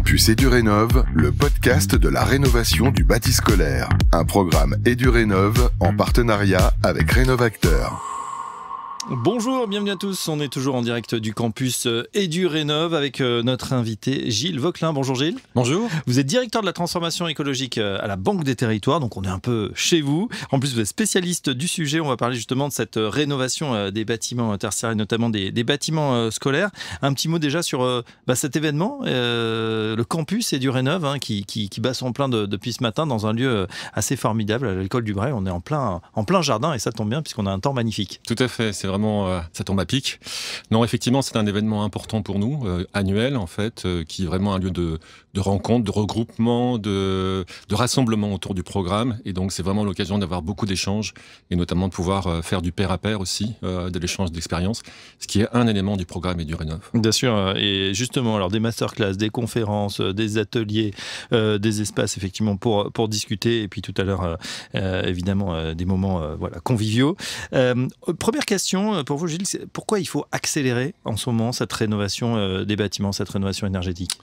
Campus EduRénov, le podcast de la rénovation du bâti scolaire. Un programme EduRénov en partenariat avec Rénovacteur. Bonjour, bienvenue à tous. On est toujours en direct du campus EduRénov avec notre invité Gilles Vauquelin. Bonjour Gilles. Bonjour. Vous êtes directeur de la transformation écologique à la Banque des Territoires, donc on est un peu chez vous. En plus, vous êtes spécialiste du sujet. On va parler justement de cette rénovation des bâtiments tertiaires et notamment des bâtiments scolaires. Un petit mot déjà sur cet événement, le campus EduRénov, qui bat son plein depuis ce matin dans un lieu assez formidable, à l'école du Bray. On est en plein jardin et ça tombe bien puisqu'on a un temps magnifique. Tout à fait, c'est vraiment, ça tombe à pic. Non, effectivement, c'est un événement important pour nous, annuel en fait, qui est vraiment un lieu de rencontre, de regroupement, de rassemblement autour du programme. Et donc, c'est vraiment l'occasion d'avoir beaucoup d'échanges et notamment de pouvoir faire du pair à pair aussi, de l'échange d'expériences, ce qui est un élément du programme EduRénov. Bien sûr, et justement, alors des masterclass, des conférences, des ateliers, des espaces effectivement pour discuter et puis tout à l'heure, évidemment, des moments conviviaux. Première question pour vous, Gilles, pourquoi il faut accélérer en ce moment cette rénovation des bâtiments, cette rénovation énergétique ?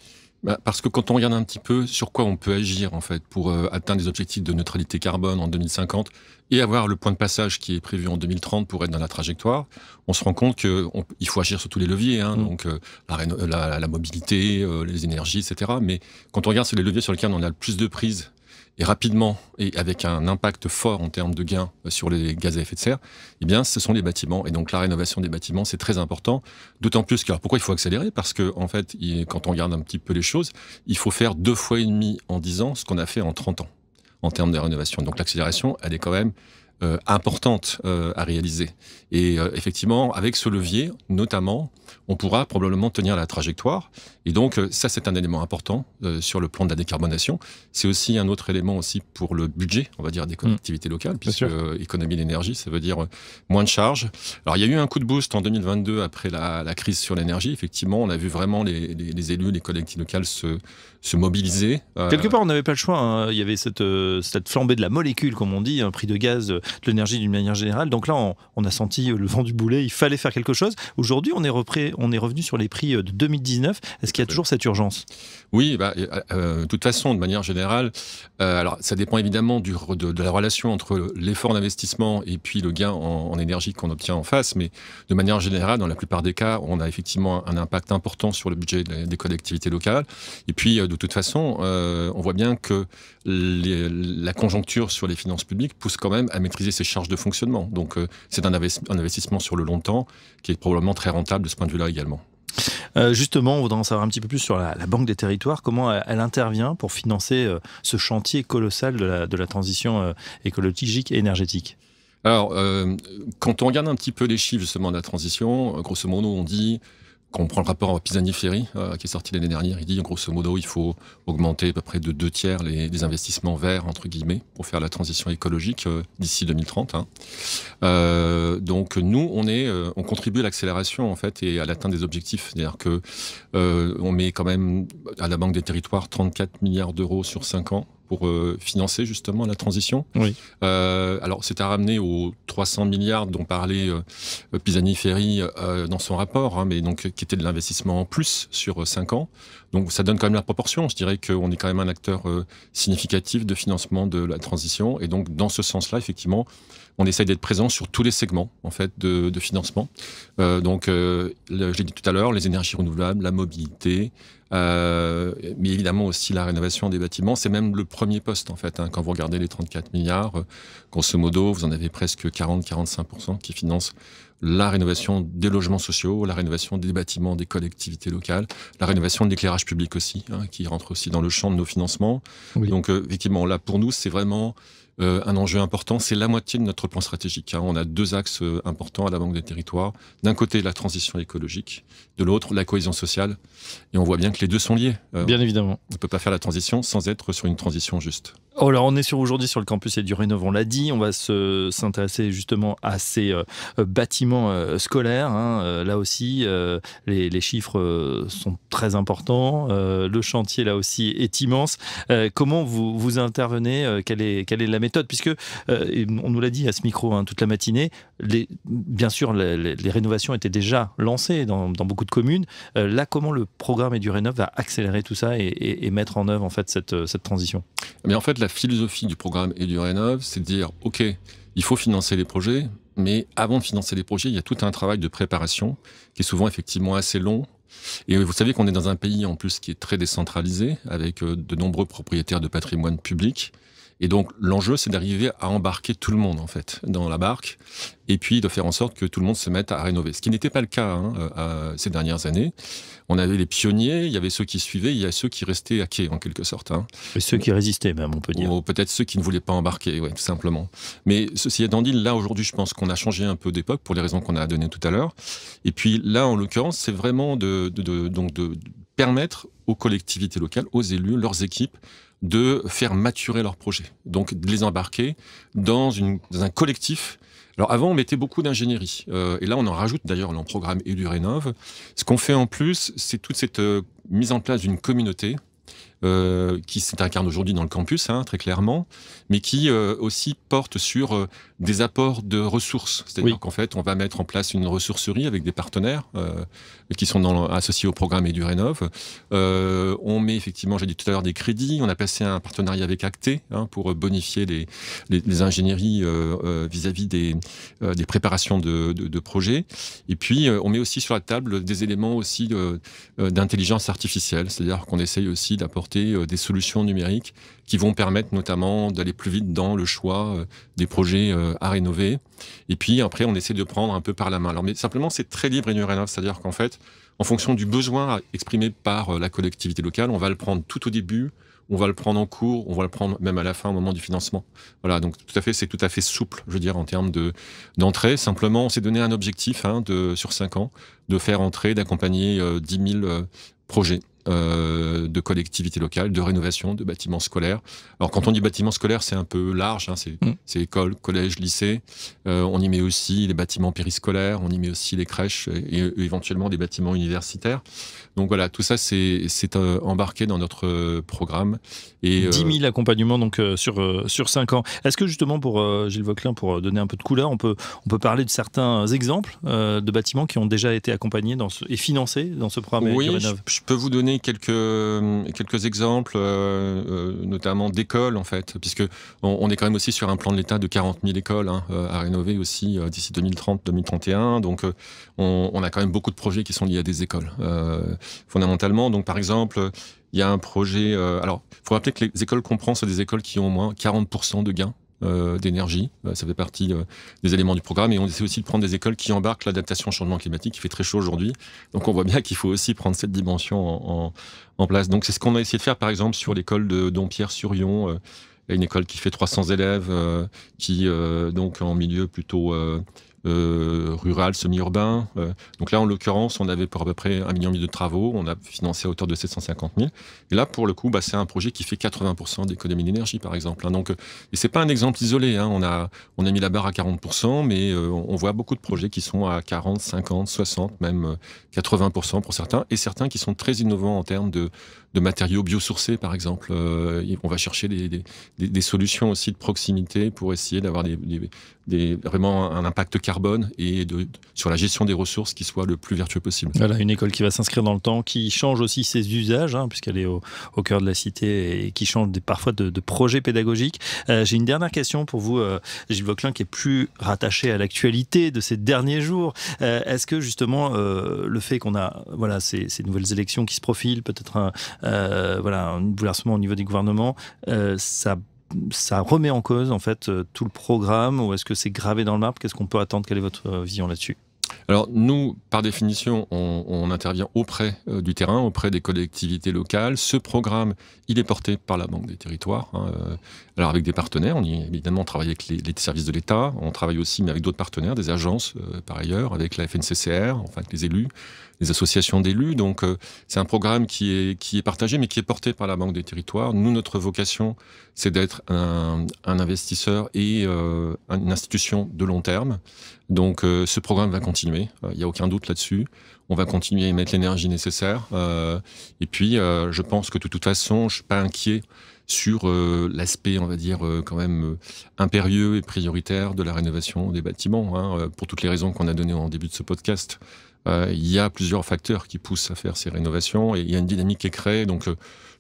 Parce que quand on regarde un petit peu sur quoi on peut agir en fait pour atteindre des objectifs de neutralité carbone en 2050 et avoir le point de passage qui est prévu en 2030 pour être dans la trajectoire, on se rend compte qu'il faut agir sur tous les leviers, donc la mobilité, les énergies, etc. Mais quand on regarde sur les leviers sur lesquels on a le plus de prise et rapidement, et avec un impact fort en termes de gains sur les gaz à effet de serre, eh bien, ce sont les bâtiments. Et donc, la rénovation des bâtiments, c'est très important. D'autant plus que, alors pourquoi il faut accélérer ? Parce que, en fait, quand on regarde un petit peu les choses, il faut faire 2,5 fois en 10 ans ce qu'on a fait en 30 ans, en termes de rénovation. Donc, l'accélération, elle est quand même importante à réaliser. Et effectivement, avec ce levier, notamment, on pourra probablement tenir la trajectoire. Et donc, ça, c'est un élément important sur le plan de la décarbonation. C'est aussi un autre élément aussi pour le budget, on va dire, des collectivités locales, puisque économie d'énergie, ça veut dire moins de charges. Alors, il y a eu un coup de boost en 2022 après la crise sur l'énergie. Effectivement, on a vu vraiment les élus, les collectivités locales se mobiliser. Quelque part, on n'avait pas le choix. Il y avait cette flambée de la molécule, comme on dit, un prix de gaz, de l'énergie d'une manière générale. Donc là, on a senti le vent du boulet. Il fallait faire quelque chose. Aujourd'hui, on est revenu sur les prix de 2019. Est-ce qu'il y a toujours cette urgence ? Oui, de toute façon, de manière générale, alors ça dépend évidemment de la relation entre l'effort d'investissement et puis le gain en énergie qu'on obtient en face, mais de manière générale, dans la plupart des cas, on a effectivement un impact important sur le budget des collectivités locales. Et puis, de toute façon, on voit bien que la conjoncture sur les finances publiques pousse quand même à maîtriser ses charges de fonctionnement. Donc, c'est un investissement sur le long terme qui est probablement très rentable de ce point de vue-là également. Justement, on voudrait en savoir un petit peu plus sur la Banque des Territoires, comment elle intervient pour financer ce chantier colossal de la transition écologique et énergétique. Alors, quand on regarde un petit peu les chiffres justement de la transition, grosso modo, on dit, quand on prend le rapport Pisani-Ferry qui est sorti l'année dernière, il dit grosso modo il faut augmenter à peu près de 2/3 les investissements verts entre guillemets pour faire la transition écologique d'ici 2030. Donc nous on contribue à l'accélération en fait et à l'atteinte des objectifs, c'est-à-dire que on met quand même à la Banque des Territoires 34 milliards d'euros sur 5 ans pour financer justement la transition. Oui. Alors, c'est à ramener aux 300 milliards dont parlait Pisani-Ferry dans son rapport, mais donc qui était de l'investissement en plus sur 5 ans. Donc, ça donne quand même la proportion. Je dirais qu'on est quand même un acteur significatif de financement de la transition. Et donc, dans ce sens-là, effectivement, on essaye d'être présent sur tous les segments en fait de financement. Je l'ai dit tout à l'heure, les énergies renouvelables, la mobilité, mais évidemment aussi la rénovation des bâtiments. C'est même le premier poste en fait. Quand vous regardez les 34 milliards, grosso modo, vous en avez presque 40-45% qui financent la rénovation des logements sociaux, la rénovation des bâtiments des collectivités locales, la rénovation de l'éclairage public aussi, qui rentre aussi dans le champ de nos financements. Oui. Donc effectivement, là pour nous, c'est vraiment un enjeu important. C'est la moitié de notre plan stratégique. On a 2 axes importants à la Banque des Territoires. D'un côté, la transition écologique, de l'autre, la cohésion sociale. Et on voit bien que les deux sont liés. Bien évidemment. On ne peut pas faire la transition sans être sur une transition juste. Alors on est aujourd'hui sur le campus Edurénov, on l'a dit, on va s'intéresser justement à ces bâtiments scolaires. Là aussi, les chiffres sont très importants. Le chantier là aussi est immense. Comment vous intervenez, quelle est la méthode? Puisque on nous l'a dit à ce micro toute la matinée, bien sûr les rénovations étaient déjà lancées dans beaucoup de communes. Là, comment le programme Edurénov va accélérer tout ça et mettre en œuvre en fait cette transition? Mais en fait, la philosophie du programme Edurénov, c'est de dire, OK, il faut financer les projets, mais avant de financer les projets, il y a tout un travail de préparation qui est souvent effectivement assez long. Et vous savez qu'on est dans un pays en plus qui est très décentralisé, avec de nombreux propriétaires de patrimoine public. Et donc, l'enjeu, c'est d'arriver à embarquer tout le monde, en fait, dans la barque, et puis de faire en sorte que tout le monde se mette à rénover. Ce qui n'était pas le cas ces dernières années. On avait les pionniers, il y avait ceux qui suivaient, il y a ceux qui restaient à quai, en quelque sorte. Et ceux qui résistaient, même, on peut dire. Ou peut-être ceux qui ne voulaient pas embarquer, ouais, tout simplement. Mais ceci étant dit, là, aujourd'hui, je pense qu'on a changé un peu d'époque, pour les raisons qu'on a données tout à l'heure. Et puis, là, en l'occurrence, c'est vraiment de permettre aux collectivités locales, aux élus, leurs équipes, de faire maturer leurs projets. Donc, de les embarquer dans un collectif. Alors, avant, on mettait beaucoup d'ingénierie. Et là, on en rajoute d'ailleurs dans le programme Edurénov. Ce qu'on fait en plus, c'est toute cette mise en place d'une communauté qui s'incarne aujourd'hui dans le campus, très clairement, mais qui aussi porte sur des apports de ressources. C'est-à-dire qu'en fait, on va mettre en place une ressourcerie avec des partenaires qui sont associés au programme Edurénov. On met effectivement, j'ai dit tout à l'heure, des crédits. On a passé un partenariat avec Acté pour bonifier les ingénieries vis-à-vis des préparations de projets. Et puis, on met aussi sur la table des éléments aussi d'intelligence artificielle. C'est-à-dire qu'on essaye aussi d'apporter des solutions numériques qui vont permettre notamment d'aller plus vite dans le choix des projets à rénover. Et puis après, on essaie de prendre un peu par la main. Alors, mais simplement, c'est très libre Edurénov, c'est-à-dire qu'en fait, en fonction du besoin exprimé par la collectivité locale, on va le prendre tout au début, on va le prendre en cours, on va le prendre même à la fin au moment du financement. Voilà, donc c'est tout à fait souple, je veux dire, en termes d'entrée. Simplement, on s'est donné un objectif sur 5 ans, de faire entrer, d'accompagner 10 000 projets de collectivités locales, de rénovation de bâtiments scolaires. Alors quand on dit bâtiments scolaires, c'est un peu large, c'est écoles, collèges, lycées. On y met aussi les bâtiments périscolaires, on y met aussi les crèches et éventuellement des bâtiments universitaires. Donc voilà, tout ça c'est embarqué dans notre programme. Et, 10 000 accompagnements donc, sur 5 ans. Est-ce que justement pour Gilles Vauquelin, pour donner un peu de couleur, on peut parler de certains exemples de bâtiments qui ont déjà été accompagnés et financés dans ce programme? Oui, je peux vous donner quelques exemples, notamment d'écoles en fait, puisque on est quand même aussi sur un plan de l'État de 40 000 écoles à rénover aussi d'ici 2030-2031. Donc on a quand même beaucoup de projets qui sont liés à des écoles fondamentalement. Donc par exemple, il y a un projet. Alors, il faut rappeler que les écoles qu'on prend, c'est des écoles qui ont au moins 40% de gains d'énergie. Ça fait partie des éléments du programme. Et on essaie aussi de prendre des écoles qui embarquent l'adaptation au changement climatique. Il fait très chaud aujourd'hui. Donc on voit bien qu'il faut aussi prendre cette dimension en place. Donc c'est ce qu'on a essayé de faire par exemple sur l'école de Dompierre-sur-Yon. Il y a une école qui fait 300 élèves, qui donc en milieu plutôt rural, semi-urbain. Donc là, en l'occurrence, on avait pour à peu près 1,5 million de travaux. On a financé à hauteur de 750 000. Et là, pour le coup, c'est un projet qui fait 80% d'économie d'énergie, par exemple. Donc, et c'est pas un exemple isolé. On a mis la barre à 40%, mais on voit beaucoup de projets qui sont à 40, 50, 60, même 80% pour certains, et certains qui sont très innovants en termes de matériaux biosourcés, par exemple. On va chercher des solutions aussi de proximité pour essayer d'avoir vraiment un impact carbone et sur la gestion des ressources qui soit le plus vertueux possible. Voilà, une école qui va s'inscrire dans le temps, qui change aussi ses usages, puisqu'elle est au cœur de la cité et qui change parfois de projets pédagogiques. J'ai une dernière question pour vous, Gilles Vauquelin, qui est plus rattaché à l'actualité de ces derniers jours. Est-ce que justement le fait qu'on a ces nouvelles élections qui se profilent, peut-être un bouleversement au niveau du gouvernement, ça remet en cause en fait tout le programme, ou est-ce que c'est gravé dans le marbre? Qu'est-ce qu'on peut attendre? Quelle est votre vision là-dessus? Alors nous, par définition, on intervient auprès du terrain, auprès des collectivités locales. Ce programme, il est porté par la Banque des Territoires. Alors avec des partenaires, évidemment on travaille avec les services de l'État, on travaille aussi mais avec d'autres partenaires, des agences par ailleurs, avec la FNCCR, enfin avec les élus, des associations d'élus. Donc c'est un programme qui est partagé, mais qui est porté par la Banque des Territoires. Nous, notre vocation, c'est d'être un investisseur et une institution de long terme. Donc ce programme va continuer, il n'y a aucun doute là-dessus. On va continuer à y mettre l'énergie nécessaire. Et puis, je pense que de toute façon, je suis pas inquiet sur l'aspect, on va dire, quand même impérieux et prioritaire de la rénovation des bâtiments, pour toutes les raisons qu'on a données en début de ce podcast. Il y a plusieurs facteurs qui poussent à faire ces rénovations et il y a une dynamique qui est créée. Donc,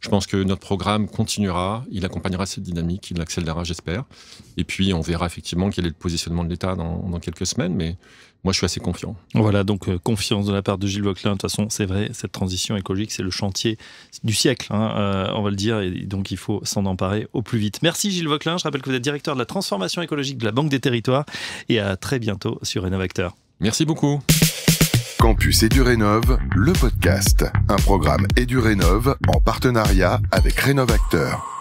je pense que notre programme continuera, il accompagnera cette dynamique, il l'accélérera, j'espère. Et puis, on verra effectivement quel est le positionnement de l'État dans quelques semaines, mais moi, je suis assez confiant. Voilà, donc confiance de la part de Gilles Vauquelin. De toute façon, c'est vrai, cette transition écologique, c'est le chantier du siècle, on va le dire, et donc il faut s'en emparer au plus vite. Merci Gilles Vauquelin, je rappelle que vous êtes directeur de la transformation écologique de la Banque des Territoires, et à très bientôt sur Rénovacteur. Merci beaucoup. Campus EduRénov, le podcast, un programme EduRénov en partenariat avec Rénovacteur.